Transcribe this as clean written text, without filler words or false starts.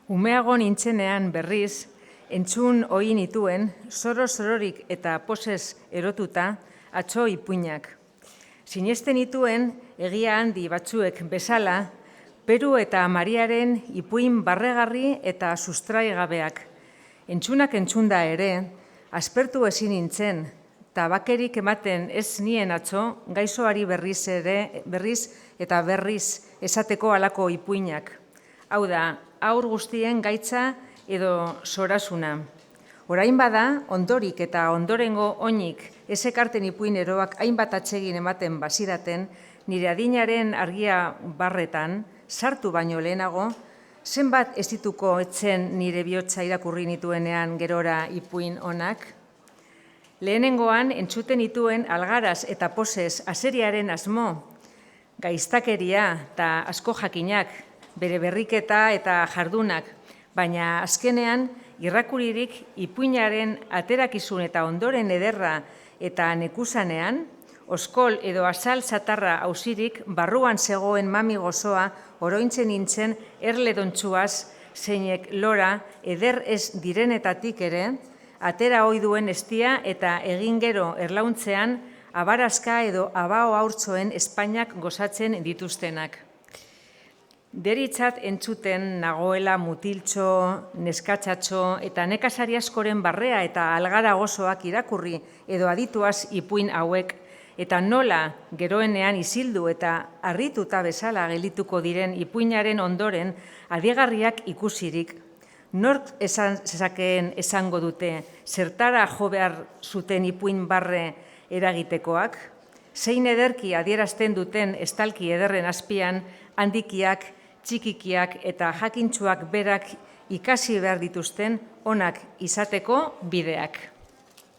Umeago nintzenean berriz, entzun ohi nituen, sororik eta posez erotuta, atzo ipuinak. Sinesten nituen, egia handi batzuek bezala, Peru eta Mariaren ipuin barregarri eta sustraigabeak. Entzunak entzunda ere, aspertu ezin nintzen, tabakerik ematen ez nien atzo, gaixoari berriz eta berriz esateko halako ipuinak. Hau da, haur guztien gaitza edo sorasuna. Orain bada, ondorik eta ondorengo oinik ez ekarten ipuin eroak hainbat atsegin ematen bazidaten, nire adinaren argia barretan, sartu baino lehenago, zenbat ez dituko etzen nire bihotza irakurri nituenean gerora ipuin onak? Lehenengoan entzuten nituen algaraz eta posez azeriaren asmo, gaiztakeria eta asko jakinak, bere berriketa eta jardunak, baina azkenean irrakuririk ipuinaren aterakizun eta ondoren ederra eta nekusanean, oskol edo azal zatarra auzirik barruan zegoen mami gozoa orointzen nintzen erledontsuaz zeinek lora eder ez direnetatik ere, atera ohi duen estia eta egin gero erlauntzean abarazka edo abao haurtzoen Espainiak gozatzen dituztenak. Deritzat entzuten nagoela mutiltxo, neskatzatxo eta nekazari askoren barrea eta algara gozoak irakurri edo adituaz ipuin hauek eta nola geroenean isildu eta harrituta bezala gelituko diren ipuinaren ondoren adiegarriak ikusirik, nork zezakeen esango dute, zertara jo behar zuten ipuin barre eragitekoak, zein ederki adierazten duten estalki ederren azpian handikiak, txikikiak eta jakintsuak berak ikasi behar dituzten onak izateko bideak.